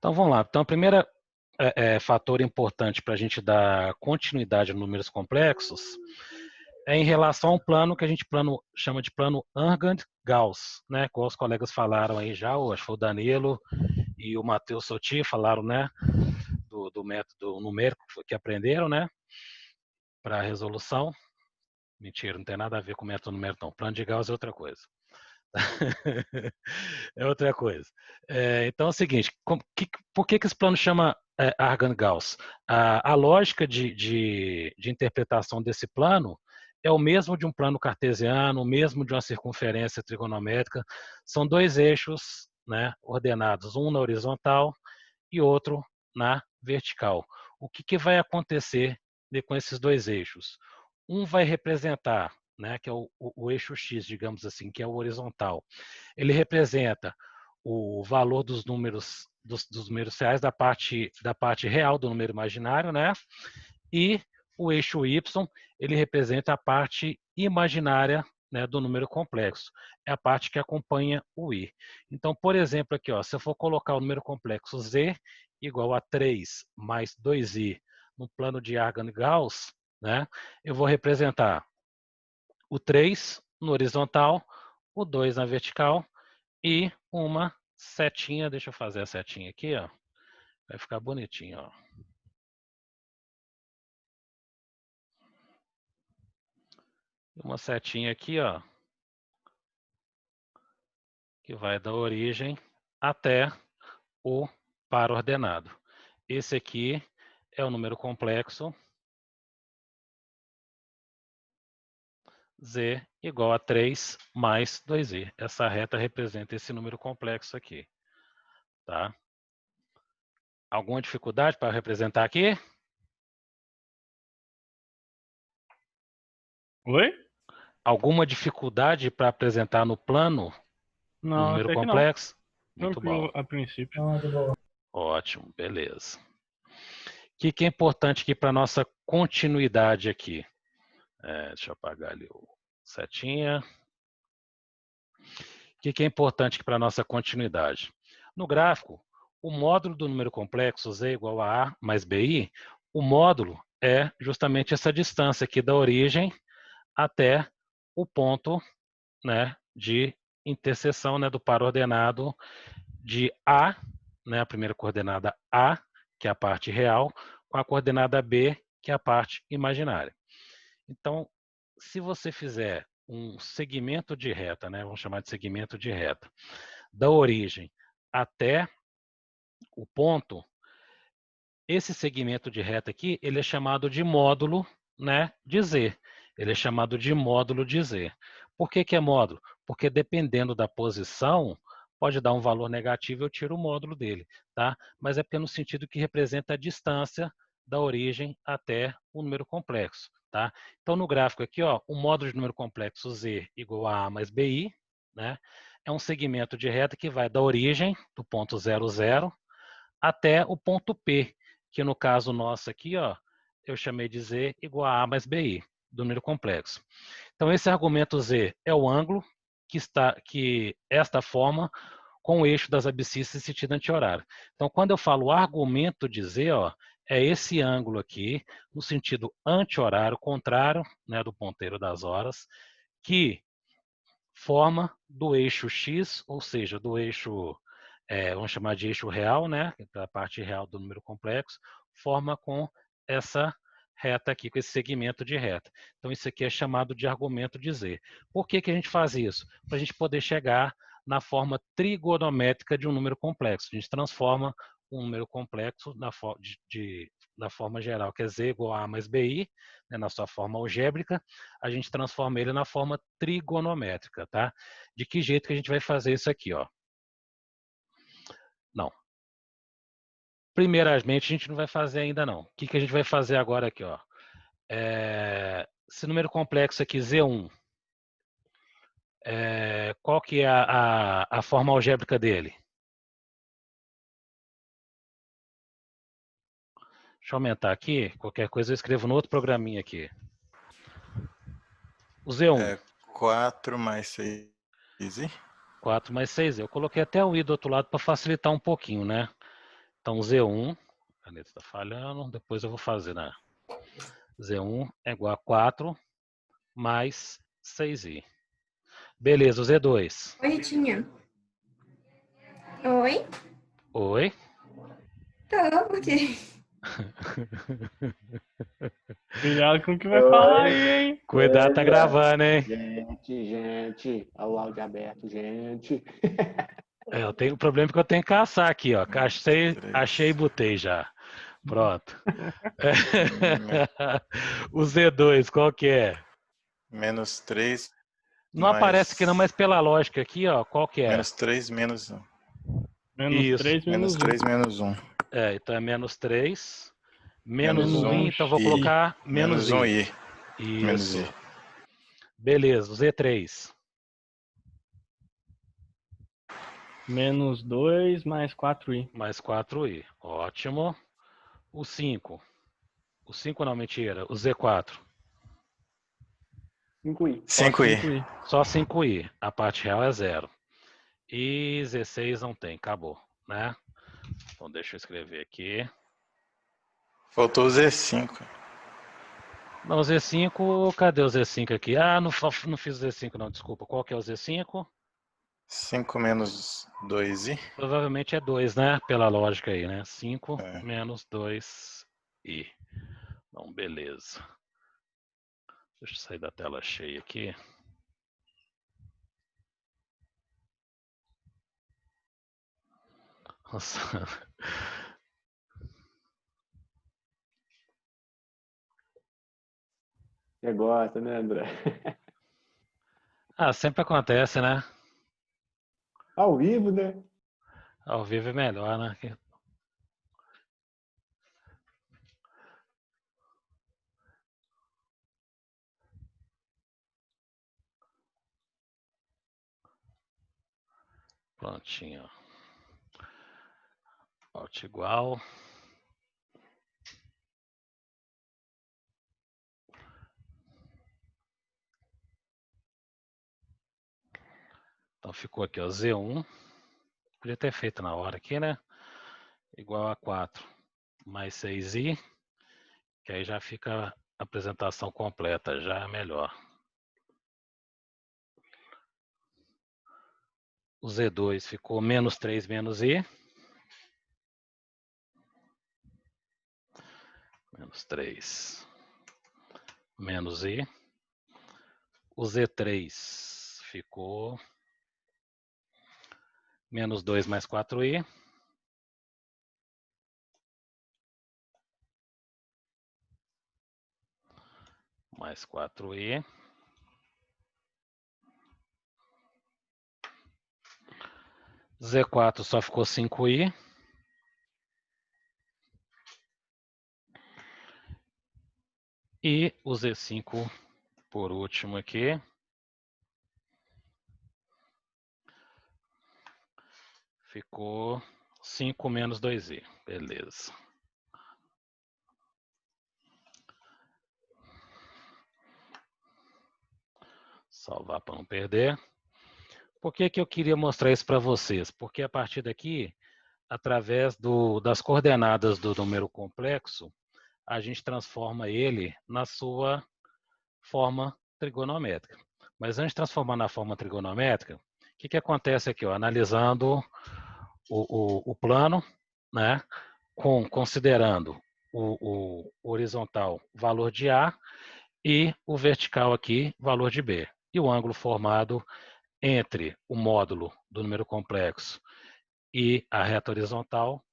Então vamos lá. Então, o primeiro fator importante para a gente dar continuidade a números complexos é em relação ao plano que a gente chama de plano Argand-Gauss, né? Como os colegas falaram aí já, acho que foi o Danilo e o Matheus Soti falaram, né? Do método numérico que aprenderam, né? Para resolução. Mentira, não tem nada a ver com o método numérico, não. Plano de Gauss é outra coisa. É outra coisa. Então é o seguinte, por que esse plano chama Argand-Gauss? A lógica de interpretação desse plano é o mesmo de um plano cartesiano, o mesmo de uma circunferência trigonométrica. São dois eixos, né, ordenados, um na horizontal e outro na vertical. O que vai acontecer com esses dois eixos? Um vai representar, né, que é o eixo X, digamos assim, que é o horizontal. Ele representa o valor dos números reais da parte real do número imaginário, né? E o eixo Y, ele representa a parte imaginária, né, do número complexo. É a parte que acompanha o I. Então, por exemplo, aqui, ó, se eu for colocar o número complexo Z igual a 3 mais 2I no plano de Argand-Gauss, né, eu vou representar o 3 no horizontal, o 2 na vertical e uma setinha. Deixa eu fazer a setinha aqui, ó. Vai ficar bonitinho, ó. Uma setinha aqui, ó, que vai da origem até o par ordenado. Esse aqui é o número complexo Z igual a 3 mais 2i. Essa reta representa esse número complexo aqui, tá? Alguma dificuldade para representar aqui? Oi? Alguma dificuldade para apresentar no plano o Não, número até que não. complexo? Muito bom. Tranquilo a princípio. Ótimo, beleza. O que é importante aqui para nossa continuidade aqui? Deixa eu apagar ali o setinha. O que é importante aqui para nossa continuidade? No gráfico, o módulo do número complexo Z igual a A mais BI, o módulo é justamente essa distância aqui da origem até o ponto, né, de interseção, né, do par ordenado de A, né, a primeira coordenada A, que é a parte real, com a coordenada B, que é a parte imaginária. Então, se você fizer um segmento de reta, né, vamos chamar de segmento de reta, da origem até o ponto, esse segmento de reta aqui, ele é chamado de módulo, né, de Z. Ele é chamado de módulo de Z. Por que é módulo? Porque dependendo da posição, pode dar um valor negativo, eu tiro o módulo dele, tá? Mas é porque no sentido que representa a distância da origem até o número complexo, tá? Então, no gráfico aqui, ó, o módulo de número complexo Z igual a A mais BI, né? É um segmento de reta que vai da origem, do ponto 0, 0, até o ponto P, que no caso nosso aqui, ó, eu chamei de Z igual a A mais BI, do número complexo. Então, esse argumento Z é o ângulo que esta forma com o eixo das abscissas em sentido anti-horário. Então, quando eu falo argumento de Z, ó, é esse ângulo aqui, no sentido anti-horário, contrário, né, do ponteiro das horas, que forma do eixo X, ou seja, do eixo, vamos chamar de eixo real, né, a parte real do número complexo, forma com essa reta aqui, com esse segmento de reta. Então, isso aqui é chamado de argumento de Z. Por que a gente faz isso? Para a gente poder chegar na forma trigonométrica de um número complexo. A gente transforma um número complexo na forma geral, que é Z igual a A mais BI, né, na sua forma algébrica, a gente transforma ele na forma trigonométrica, tá? De que jeito que a gente vai fazer isso aqui, ó? Não. Primeiramente, a gente não vai fazer ainda não. O que a gente vai fazer agora aqui, ó? Esse número complexo aqui, Z1, qual que é a forma algébrica dele? Deixa eu aumentar aqui, qualquer coisa eu escrevo no outro programinha aqui. O Z1. 4 mais 6. 4 mais 6. Eu coloquei até o i do outro lado para facilitar um pouquinho, né? Então, Z1, a caneta está falhando, depois eu vou fazer, né? Z1 é igual a 4 mais 6i. Beleza, o Z2. Oi, Ritinha. Oi? Oi? Tô, por quê? Cuidado com o que vai falar aí, hein? Cuidado, tá gravando, hein? Gente, olha o áudio aberto, gente. Eu tenho um problema que eu tenho que caçar aqui, ó. Três. Achei e botei já. Pronto. O Z2, qual que é? Menos 3 Não aparece aqui não, mas pela lógica aqui, ó, qual que é? Menos 3 menos 1. Menos Isso. 3, Menos menos 3 menos 1. É, então é menos 3. Menos Menos 1, um, então vou i. colocar menos Menos 1 i. i. Menos Isso. i. Beleza, o Z3. Menos 2 mais 4i. Mais 4i. Ótimo. O 5. O 5 não, mentira. O Z4. 5i. 5i. Só 5i. A parte real é 0. E Z6 não tem, acabou, né? Então deixa eu escrever aqui. Faltou o Z5. Não, o Z5, cadê o Z5 aqui? Ah, não fiz o Z5 não, desculpa. Qual que é o Z5? 5 menos 2i. Provavelmente é 2, né? Pela lógica aí, né? 5 É. menos 2i. Então, beleza. Deixa eu sair da tela cheia aqui. Nossa. Você gosta, né, André? Ah, sempre acontece, né? Ao vivo, né? Ao vivo é melhor, né? Prontinho. Alt igual. Então ficou aqui, ó, Z1. Podia ter feito na hora aqui, né? Igual a 4 mais 6i. Que aí já fica a apresentação completa, já é melhor. O Z2 ficou menos 3 menos i. Menos 3 menos i. O Z3 ficou menos 2 mais 4i. Mais 4i. Z4 só ficou 5i. E o Z5 por último aqui. Ficou 5 menos 2i. Beleza. Salvar para não perder. Por que que eu queria mostrar isso para vocês? Porque a partir daqui, através das coordenadas do número complexo, a gente transforma ele na sua forma trigonométrica. Mas antes de transformar na forma trigonométrica, o que que acontece aqui? Ó, analisando o plano, né, considerando o horizontal valor de A e o vertical aqui valor de B. E o ângulo formado entre o módulo do número complexo e a reta horizontal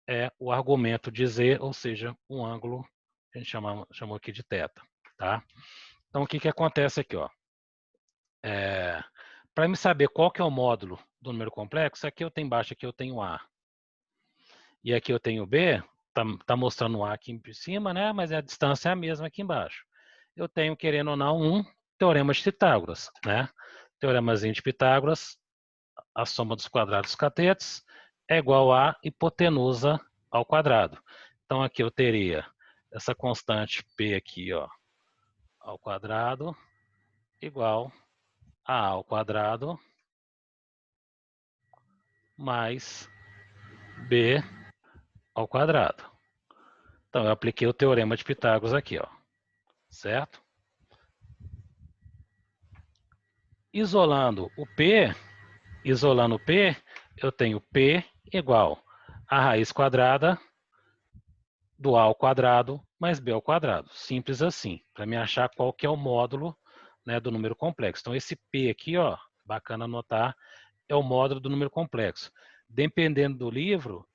é o argumento de Z, ou seja, um ângulo que a gente chamou aqui de θ. Tá? Então, o que, que acontece aqui? Para me saber qual que é o módulo do número complexo, aqui eu tenho embaixo, aqui eu tenho A. E aqui eu tenho B, tá mostrando o A aqui em cima, né? Mas a distância é a mesma aqui embaixo. Eu tenho, querendo ou não, um teorema de Pitágoras, né? Teoremazinho de Pitágoras, a soma dos quadrados dos catetos é igual a hipotenusa ao quadrado. Então aqui eu teria essa constante P aqui, ó, ao quadrado igual a ao quadrado mais B ao quadrado. Então, eu apliquei o teorema de Pitágoras aqui, ó. Certo? Isolando o P, eu tenho P igual a raiz quadrada do A ao quadrado mais B ao quadrado. Simples assim, para me achar qual que é o módulo, né, do número complexo. Então, esse P aqui, ó, bacana anotar, é o módulo do número complexo. Dependendo do livro,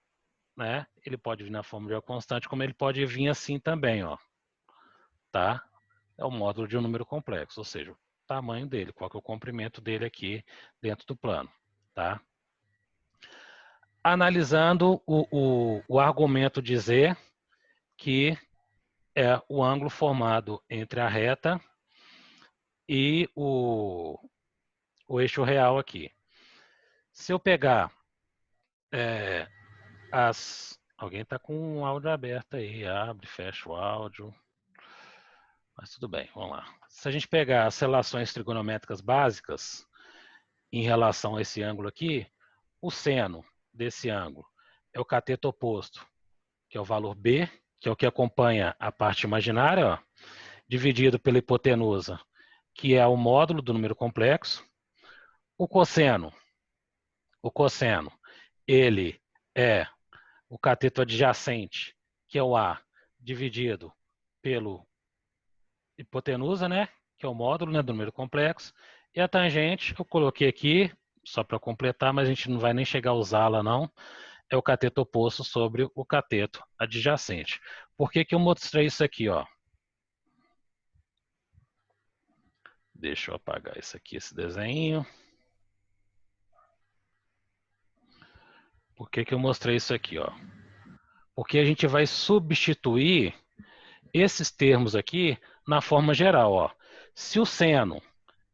né, ele pode vir na forma de uma constante, como ele pode vir assim também, ó. Tá? É o módulo de um número complexo, ou seja, o tamanho dele, qual que é o comprimento dele aqui dentro do plano, tá? Analisando o argumento dizer que é o ângulo formado entre a reta e o eixo real aqui. Se eu pegar Alguém está com o áudio aberto aí, abre, fecha o áudio. Mas tudo bem, vamos lá. Se a gente pegar as relações trigonométricas básicas em relação a esse ângulo aqui, o seno desse ângulo é o cateto oposto, que é o valor B, que é o que acompanha a parte imaginária, ó, dividido pela hipotenusa, que é o módulo do número complexo. O cosseno, ele é o cateto adjacente, que é o A, dividido pelo hipotenusa, né, que é o módulo, né, do número complexo. E a tangente, eu coloquei aqui, só para completar, mas a gente não vai nem chegar a usá-la, não. É o cateto oposto sobre o cateto adjacente. Por que que eu mostrei isso aqui, ó? Deixa eu apagar isso aqui, esse desenho. Por que que eu mostrei isso aqui, ó? Porque a gente vai substituir esses termos aqui na forma geral, ó. Se o seno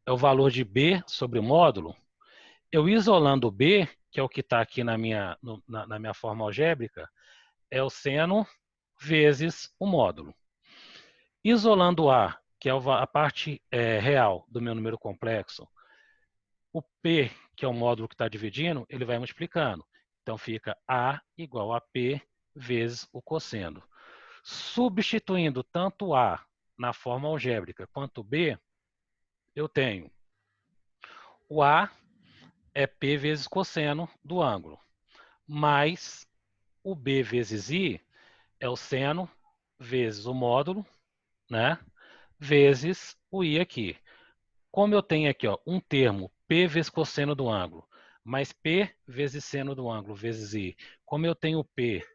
é o valor de B sobre o módulo, eu isolando o B, que é o que está aqui na minha forma algébrica, é o seno vezes o módulo. Isolando o A, que é a parte real do meu número complexo, o P, que é o módulo que está dividindo, ele vai multiplicando. Então fica A igual a P vezes o cosseno. Substituindo tanto A na forma algébrica quanto B, eu tenho o A é P vezes cosseno do ângulo, mais o B vezes I é o seno vezes o módulo, né? Vezes o I aqui. Como eu tenho aqui, ó, um termo P vezes cosseno do ângulo, mais P vezes seno do ângulo, vezes I. Como eu tenho P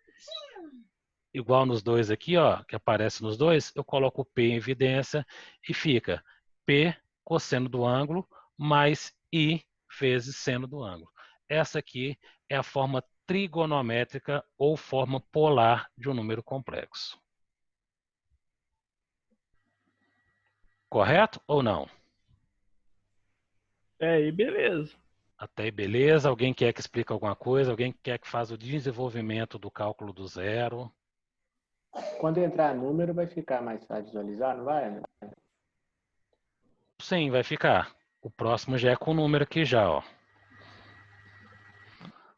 igual nos dois aqui, ó, que aparece nos dois, eu coloco o P em evidência e fica P cosseno do ângulo mais I vezes seno do ângulo. Essa aqui é a forma trigonométrica ou forma polar de um número complexo. Correto ou não? E beleza. Até aí, beleza? Alguém quer que explique alguma coisa? Alguém quer que faça o desenvolvimento do cálculo do zero? Quando entrar número, vai ficar mais fácil de visualizar, não vai, André? Sim, vai ficar. O próximo já é com o número aqui já, ó.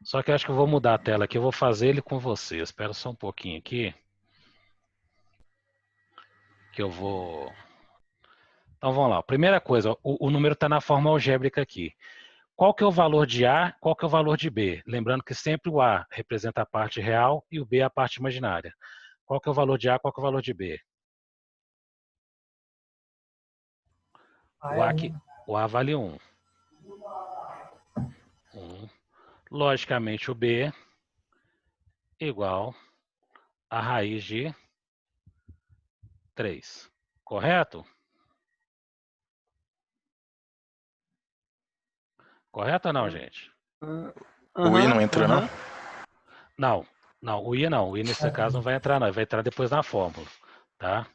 Só que eu acho que eu vou mudar a tela aqui, eu vou fazer ele com você. Espera só um pouquinho aqui. Que eu vou... Então vamos lá. Primeira coisa, o número está na forma algébrica aqui. Qual que é o valor de A, qual que é o valor de B? Lembrando que sempre o A representa a parte real e o B a parte imaginária. Qual que é o valor de A, qual que é o valor de B? O A vale 1. Logicamente, o B igual a raiz de 3. Correto? Correto ou não, gente? O I não entra, não? Não, o I não. O I nesse caso não vai entrar, não. Vai entrar depois na fórmula, tá?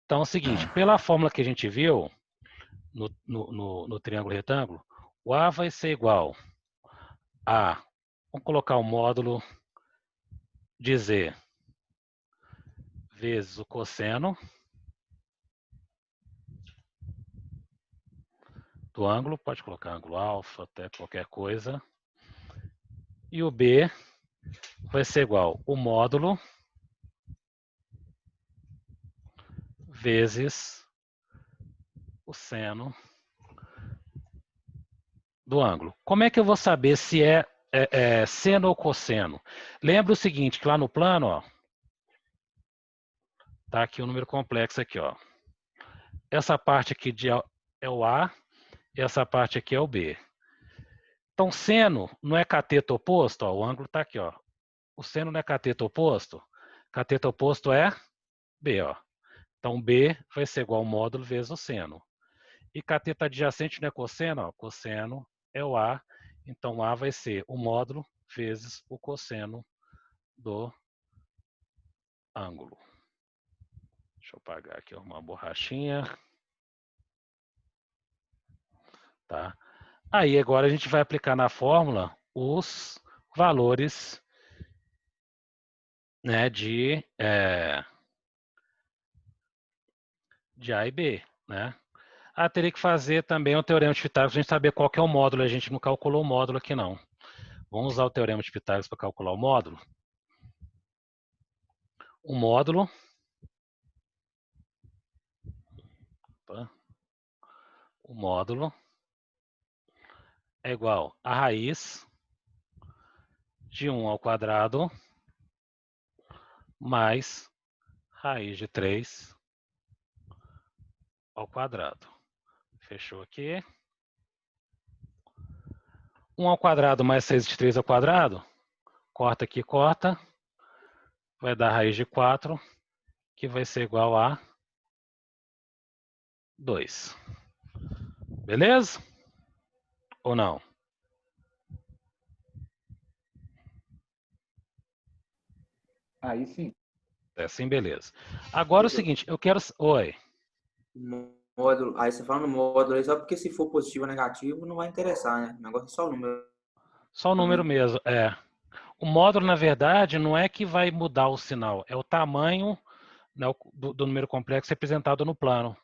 Então é o seguinte, pela fórmula que a gente viu no triângulo retângulo, o A vai ser igual a, vamos colocar o módulo de Z vezes o cosseno do ângulo, pode colocar ângulo alfa, até qualquer coisa. E o B vai ser igual o módulo vezes o seno do ângulo. Como é que eu vou saber se é seno ou cosseno? Lembra o seguinte, que lá no plano, ó, tá aqui o número complexo aqui, ó. Essa parte aqui é o A, e essa parte aqui é o B. Então, seno não é cateto oposto, ó, o ângulo está aqui, ó. O seno não é cateto oposto? Cateto oposto é B, ó. Então, B vai ser igual ao módulo vezes o seno. E cateto adjacente não é cosseno, ó. Cosseno é o A. Então, A vai ser o módulo vezes o cosseno do ângulo. Deixa eu apagar aqui uma borrachinha. Tá? Aí, agora a gente vai aplicar na fórmula os valores, né, de A e B, né? Teria que fazer também o teorema de Pitágoras para a gente saber qual que é o módulo. A gente não calculou o módulo aqui, não. Vamos usar o teorema de Pitágoras para calcular o módulo. O módulo, tá? O módulo é igual a raiz de 1 ao quadrado mais raiz de 3 ao quadrado. Fechou aqui. 1 ao quadrado mais 6 de 3 ao quadrado. Corta aqui, corta. Vai dar raiz de 4, que vai ser igual a 2. Beleza? Ou não? Aí sim. Assim, beleza. Agora é o seguinte, eu quero... Oi. Módulo. Aí você fala no módulo aí, só porque se for positivo ou negativo, não vai interessar, né? O negócio é só o número. Só o número mesmo, O módulo, na verdade, não é que vai mudar o sinal, é o tamanho, né, do número complexo representado no plano.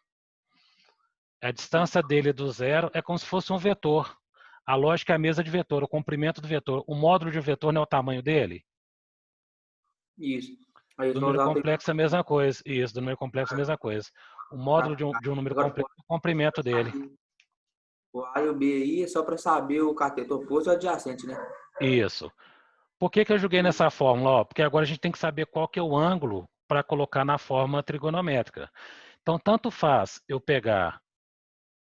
A distância dele do zero é como se fosse um vetor. A lógica é a mesma de vetor, o comprimento do vetor. O módulo de um vetor não é o tamanho dele? Isso. Aí Do só número usar complexo é a mesma coisa. Isso, do número complexo é a mesma coisa. O módulo de um número agora complexo é o comprimento dele. o A e o B aí é só para saber o cateto oposto e o adjacente, né? Isso. Por que eu joguei nessa fórmula? Ó, porque agora a gente tem que saber qual que é o ângulo para colocar na forma trigonométrica. Então, tanto faz eu pegar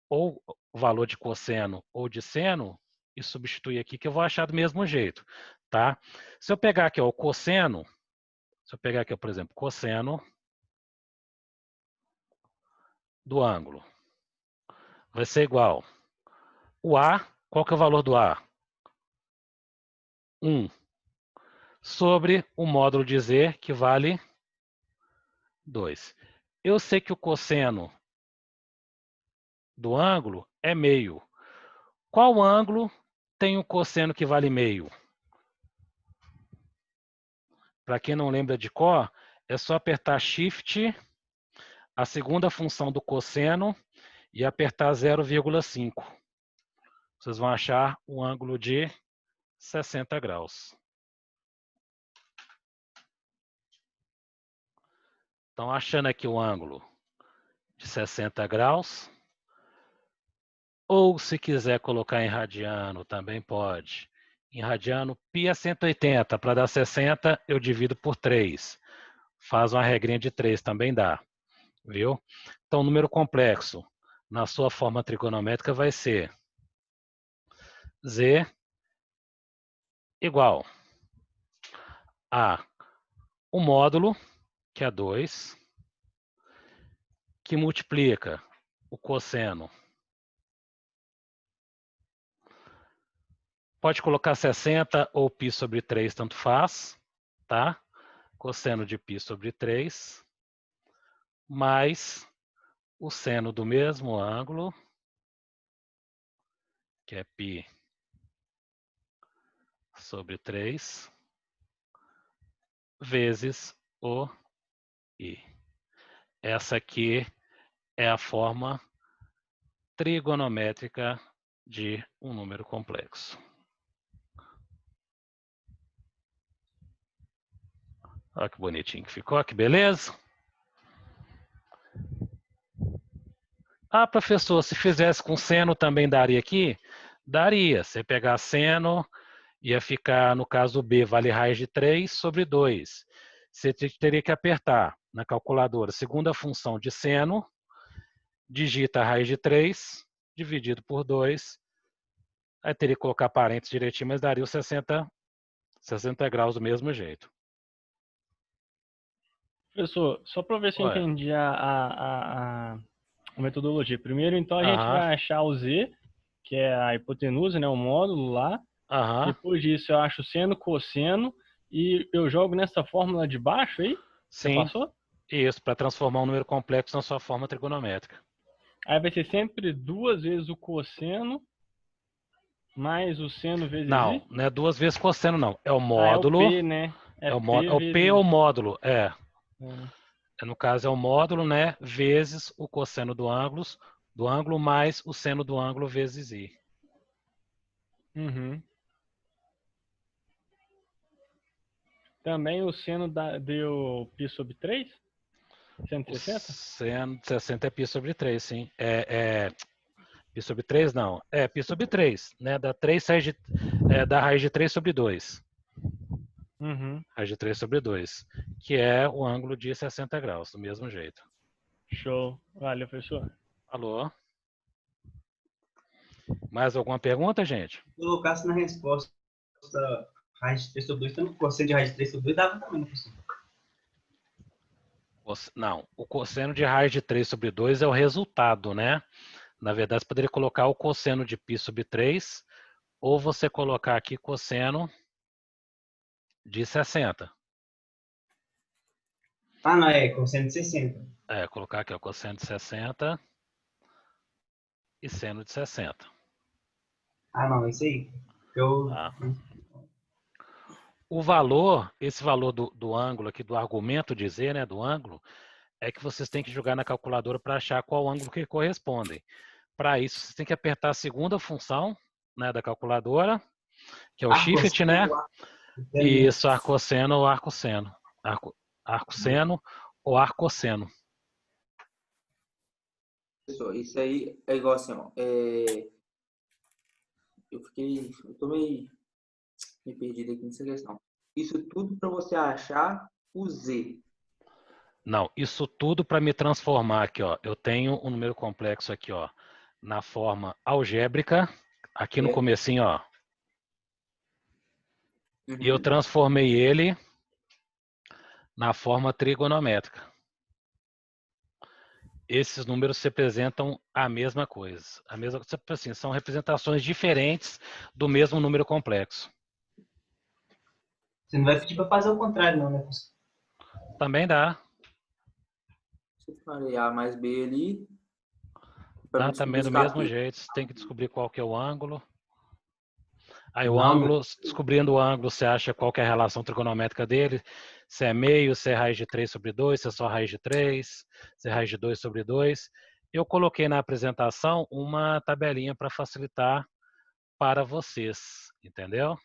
ou o valor de cosseno ou de seno e substituir aqui, que eu vou achar do mesmo jeito. Tá? Se eu pegar aqui ó, o cosseno, se eu pegar aqui, por exemplo, cosseno do ângulo, vai ser igual. O A, qual que é o valor do A? 1. Sobre o módulo de Z, que vale 2. Eu sei que o cosseno do ângulo é meio. Qual ângulo tem o cosseno que vale meio? Para quem não lembra de cor, é só apertar Shift, a segunda função do cosseno, e apertar 0,5. Vocês vão achar um ângulo de 60 graus. Então, achando aqui o ângulo de 60 graus, ou se quiser colocar em radiano, também pode. Em radiano, π é 180. Para dar 60, eu divido por 3. Faz uma regrinha de 3, também dá. Viu? Então, o número complexo, na sua forma trigonométrica, vai ser Z igual a o módulo, que é 2, que multiplica o cosseno. Pode colocar 60 ou π sobre 3, tanto faz, tá? Cosseno de π sobre 3, mais o seno do mesmo ângulo, que é π sobre 3, vezes o I. Essa aqui é a forma trigonométrica de um número complexo. Olha que bonitinho que ficou, que beleza. Ah, professor, se fizesse com seno também daria aqui? Daria. Você pegar seno, ia ficar, no caso B, vale raiz de 3 sobre 2. Você teria que apertar na calculadora segunda função de seno, digita a raiz de 3, dividido por 2. Aí teria que colocar parênteses direitinho, mas daria os 60 graus do mesmo jeito. Professor, só para ver se eu Ué. entendi a metodologia. Primeiro, então, a gente Aham. vai achar o Z, que é a hipotenusa, né, o módulo lá. Aham. Depois disso, eu acho seno, cosseno, e eu jogo nessa fórmula de baixo aí? Você Sim. passou? Isso, para transformar um número complexo na sua forma trigonométrica. Aí vai ser sempre 2 vezes o cosseno mais o seno vezes Não, I? não é 2 vezes cosseno, não. É o Ah, é o módulo. P, né? É o P é o módulo, é. No caso é o módulo, né, vezes o cosseno do ângulo mais o seno do ângulo vezes I. Uhum. Também o seno deu π sobre 3? 160? Seno de 60 é π sobre 3, sim. π sobre 3 não. É π sobre 3, né? Dá 3 da raiz de 3 sobre 2. Uhum. Raiz de 3 sobre 2. Que é o ângulo de 60 graus, do mesmo jeito. Show. Valeu, professor. Alô? Mais alguma pergunta, gente? Se colocasse na resposta raiz de 3 sobre 2, tanto cosseno de raiz de 3 sobre 2 dava também, professor. Não, o cosseno de raiz de 3 sobre 2 é o resultado, né? Na verdade, você poderia colocar o cosseno de π sobre 3, ou você colocar aqui cosseno de 60. Ah, não, é cosseno de 60. Colocar aqui o cosseno de 60 e seno de 60. Ah, não, isso aí. Eu... Tá? O valor, esse valor do ângulo aqui, do argumento de Z, né, do ângulo, é que vocês têm que jogar na calculadora para achar qual ângulo que correspondem. Para isso, vocês têm que apertar a segunda função, né, da calculadora, que é o shift, né? Isso, arcosseno ou arcosseno. Arcosseno ou arcosseno. Pessoal, isso aí é igual assim, ó. Eu tô meio perdido aqui nessa questão. Isso tudo para você achar o Z. Não, isso tudo para me transformar aqui, ó. Eu tenho um número complexo aqui, ó, na forma algébrica, aqui no comecinho, ó. E eu transformei ele na forma trigonométrica. Esses números representam a mesma coisa. Assim, são representações diferentes do mesmo número complexo. Você não vai pedir para fazer o contrário, não, né, professor? Também dá. Se eu falei A mais B ali... Dá também do mesmo jeito. Você tem que descobrir qual que é o ângulo. Aí o Não, ângulo, descobrindo o ângulo, você acha qual que é a relação trigonométrica dele. Se é meio, se é raiz de 3 sobre 2, se é só raiz de 3, se é raiz de 2 sobre 2. Eu coloquei na apresentação uma tabelinha para facilitar para vocês, entendeu?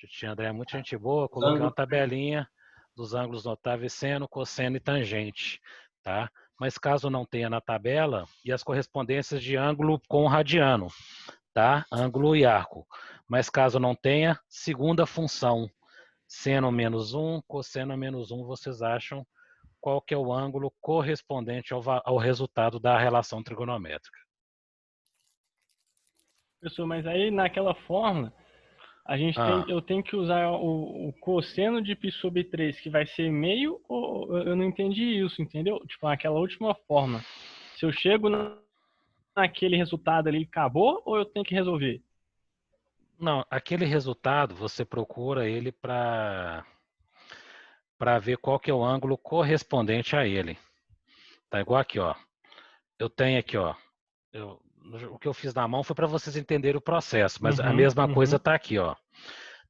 Tia André é muito gente boa, coloquei uma tabelinha dos ângulos notáveis seno, cosseno e tangente, tá? Mas caso não tenha na tabela, e as correspondências de ângulo com radiano, tá? Ângulo e arco. Mas caso não tenha, segunda função, seno menos 1, cosseno menos 1, vocês acham qual que é o ângulo correspondente ao resultado da relação trigonométrica. Professor, mas aí naquela fórmula, eu tenho que usar o cosseno de π sobre 3, que vai ser meio, ou eu não entendi isso, entendeu? Tipo, aquela última forma. Se eu chego naquele resultado ali, acabou, ou eu tenho que resolver? Não, aquele resultado você procura ele para ver qual que é o ângulo correspondente a ele. Tá igual aqui, ó. Eu tenho aqui, ó. O que eu fiz na mão foi para vocês entenderem o processo, mas a mesma coisa está aqui, ó.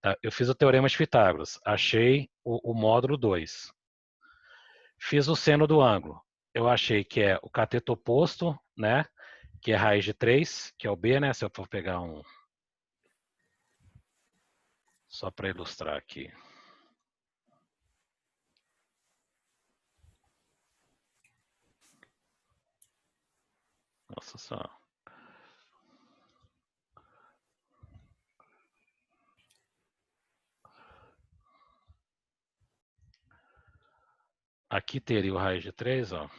Tá? Eu fiz o teorema de Pitágoras, achei o módulo 2. Fiz o seno do ângulo. Eu achei que é o cateto oposto, né? Que é raiz de 3, que é o B, né? Se eu for pegar um... Só para ilustrar aqui. Nossa Senhora. Aqui teria o raiz de 3, ó. Vou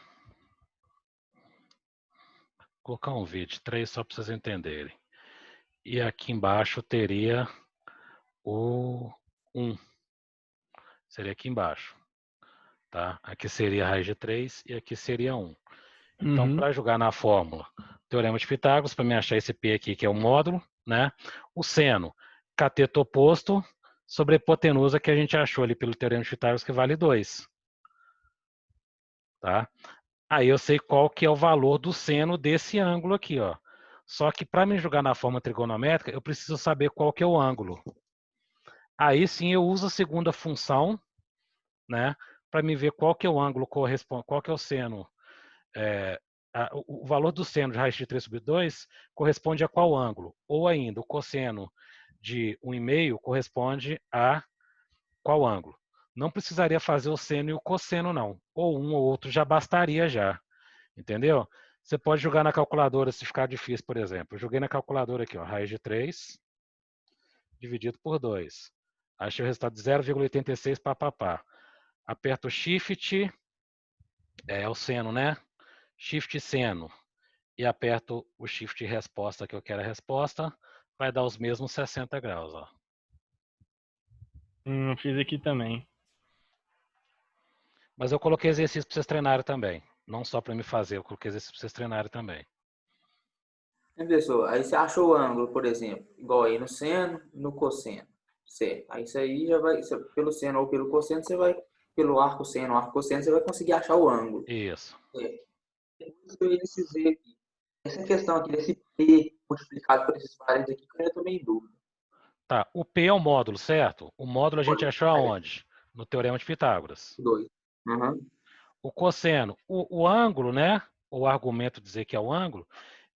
colocar um V de 3 só para vocês entenderem. E aqui embaixo teria o 1. Seria aqui embaixo. Tá? Aqui seria a raiz de 3 e aqui seria 1. Então, para jogar na fórmula, teorema de Pitágoras, para me achar esse P aqui, que é o módulo, né? O seno, cateto oposto sobre a hipotenusa que a gente achou ali pelo teorema de Pitágoras, que vale 2. Tá? Aí eu sei qual que é o valor do seno desse ângulo aqui, ó. Só que para me jogar na forma trigonométrica, eu preciso saber qual que é o ângulo. Aí sim eu uso a segunda função, né? Para me ver qual que é o ângulo corresponde, qual que é o seno. O valor do seno de raiz de 3 sobre 2 corresponde a qual ângulo? Ou ainda, o cosseno de 1,5 corresponde a qual ângulo? Não precisaria fazer o seno e o cosseno, não. Ou um ou outro já bastaria já. Entendeu? Você pode jogar na calculadora se ficar difícil, por exemplo. Eu joguei na calculadora aqui, ó, raiz de 3 dividido por 2. Achei o resultado de 0,86 papapá. Aperto Shift, é o seno, né? Shift seno. E aperto o Shift resposta, que eu quero a resposta. Vai dar os mesmos 60 graus, ó. Fiz aqui também. Mas eu coloquei exercício para vocês treinarem também. Não só para me fazer, eu coloquei exercício para vocês treinarem também. Professor, aí você achou o ângulo, por exemplo, igual aí no seno e no cosseno. Certo. Aí isso aí já vai, pelo seno ou pelo cosseno, você vai, pelo arco seno, arco cosseno, você vai conseguir achar o ângulo. Isso. Depois eu ia dizer aqui. Essa questão aqui desse P multiplicado por esses parênteses aqui, que eu ainda estou meio em dúvida. Tá, o P é o módulo, certo? O módulo a gente achou aonde? No teorema de Pitágoras. 2. Uhum. O cosseno, o ângulo, né? O argumento dizer que é o ângulo,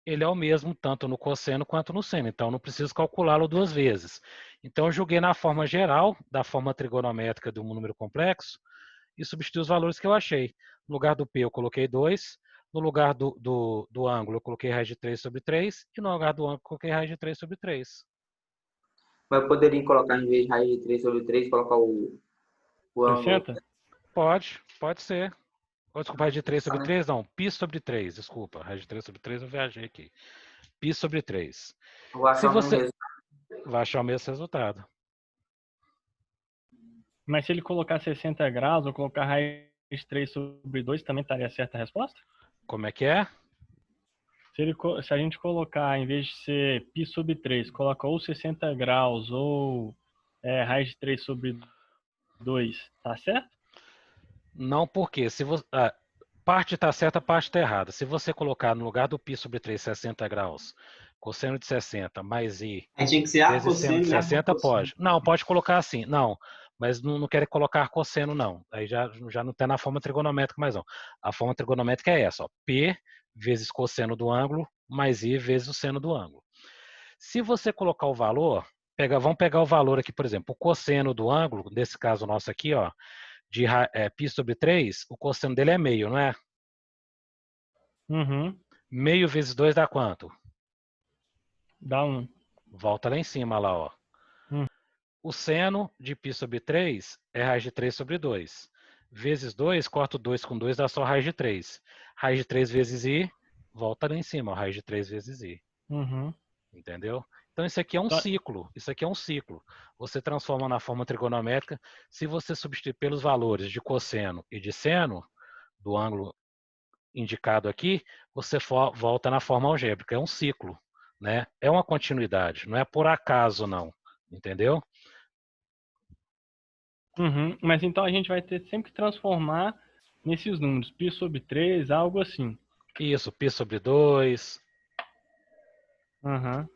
ele é o mesmo tanto no cosseno quanto no seno. Então, não preciso calculá-lo 2 vezes. Então, eu joguei na forma geral, da forma trigonométrica de um número complexo, e substituí os valores que eu achei. No lugar do P, eu coloquei 2. No lugar do ângulo, eu coloquei raiz de 3 sobre 3. E no lugar do ângulo, eu coloquei raiz de 3 sobre 3. Mas eu poderia colocar, em vez de raiz de 3 sobre 3, colocar o ângulo. 60? Pode ser. Ou, desculpa, raiz de 3 sobre 3, não. Π sobre 3, desculpa. Raiz de 3 sobre 3, eu viajei aqui. Π sobre 3. Eu vou achar Se o mesmo você resultado. vai achar o mesmo resultado. Mas se ele colocar 60 graus ou colocar raiz de 3 sobre 2, também estaria certa a resposta? Como é que é? Se a gente colocar, em vez de ser π sobre 3, coloca ou 60 graus ou raiz de 3 sobre 2, tá certo? Não, porque se você, parte está certa, parte está errada. Se você colocar no lugar do π sobre 3, 60 graus, cosseno de 60 mais i Aí tinha que ser arco vezes seno cosseno de e arco 60, cosseno. pode. Não, pode colocar assim. Não, mas não quero colocar cosseno, não. Aí já não está na forma trigonométrica mais não. A forma trigonométrica é essa, ó. P vezes cosseno do ângulo mais i vezes o seno do ângulo. Se você colocar o valor, vamos pegar o valor aqui, por exemplo, o cosseno do ângulo, nesse caso nosso aqui, ó, de π sobre 3, o cosseno dele é meio, não é? Uhum. Meio vezes 2 dá quanto? Dá 1. Volta lá em cima, lá, ó. O seno de π sobre 3 é raiz de 3 sobre 2. Vezes 2, corto 2 com 2, dá só raiz de 3. Raiz de 3 vezes i, volta lá em cima, ó, raiz de 3 vezes i. Uhum. Entendeu? Então isso aqui é um ciclo. Isso aqui é um ciclo. Você transforma na forma trigonométrica. Se você substituir pelos valores de cosseno e de seno, do ângulo indicado aqui, você volta na forma algébrica. É um ciclo, né? É uma continuidade. Não é por acaso, não. Entendeu? Uhum. Mas então a gente vai ter sempre que transformar nesses números. π sobre 3, algo assim. Isso, π sobre 2. Uhum.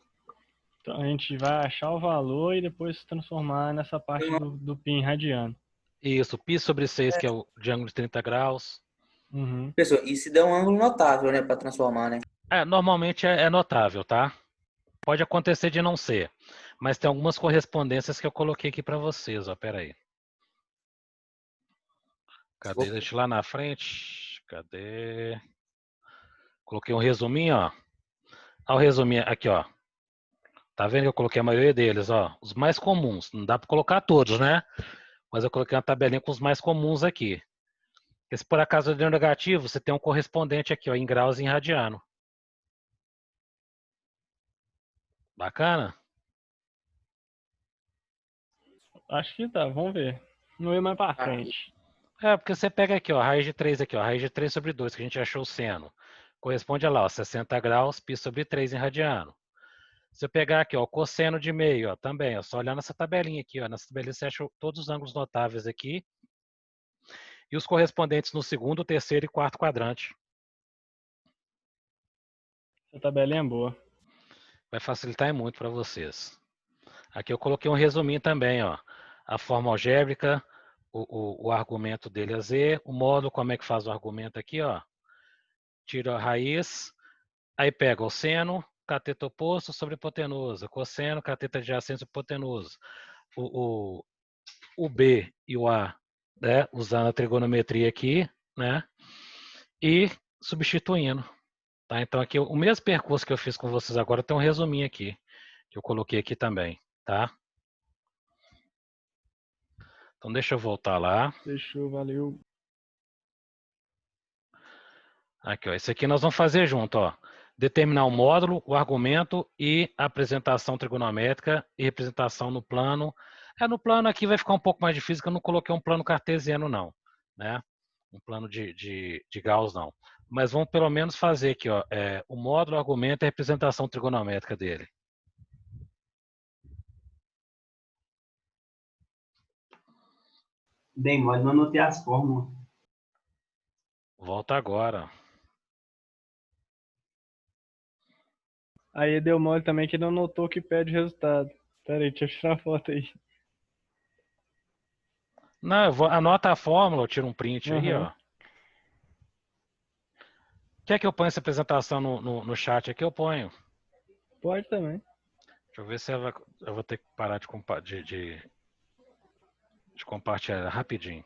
Então a gente vai achar o valor e depois transformar nessa parte do π em radiano. Isso, π sobre 6, que é o de ângulo de 30 graus. Uhum. Pessoal, e se der um ângulo notável, né, para transformar, né? Normalmente é notável, tá? Pode acontecer de não ser. Mas tem algumas correspondências que eu coloquei aqui para vocês, ó. Pera aí. Cadê? Deixa eu lá na frente. Cadê? Coloquei um resuminho, ó. Olha o resuminho aqui, ó. Tá vendo que eu coloquei a maioria deles, ó. Os mais comuns. Não dá para colocar todos, né? Mas eu coloquei uma tabelinha com os mais comuns aqui. Porque se por acaso deu negativo, você tem um correspondente aqui, ó, em graus e em radiano. Bacana? Acho que tá, vamos ver. Não ir mais pra frente. Porque você pega aqui, ó, raiz de 3 aqui, ó, raiz de 3 sobre 2, que a gente achou o seno. Corresponde a lá, ó, 60 graus, π sobre 3 em radiano. Se eu pegar aqui, ó, o cosseno de meio, ó, também, ó, só olhar nessa tabelinha aqui, ó, nessa tabelinha você acha todos os ângulos notáveis aqui e os correspondentes no segundo, terceiro e quarto quadrante. Essa tabelinha é boa. Vai facilitar muito para vocês. Aqui eu coloquei um resuminho também, ó, a forma algébrica, o argumento dele é Z, o módulo, como é que faz o argumento aqui, ó. Tira a raiz, aí pega o seno, cateto oposto sobre hipotenusa, cosseno, cateto adjacente sobre hipotenusa. O B e o A, né, usando a trigonometria aqui, né, e substituindo. Tá? Então aqui o mesmo percurso que eu fiz com vocês agora tem um resuminho aqui, que eu coloquei aqui também, tá? Então deixa eu voltar lá. Fechou, valeu. Aqui, ó, esse aqui nós vamos fazer junto, ó. Determinar o módulo, o argumento e a apresentação trigonométrica e representação no plano. No plano aqui vai ficar um pouco mais difícil, que eu não coloquei um plano cartesiano, não. Né? Um plano de Gauss, não. Mas vamos pelo menos fazer aqui, ó, o módulo, o argumento e a representação trigonométrica dele. Dei mole, não anotei as fórmulas. Volta agora. Aí deu mole também que não notou que pede o resultado. Pera aí, deixa eu tirar a foto aí. Não, anota a fórmula, eu tiro um print aí, ó. Quer que eu ponha essa apresentação no chat aqui? Eu ponho. Pode também. Deixa eu ver se eu vou ter que parar de compartilhar rapidinho.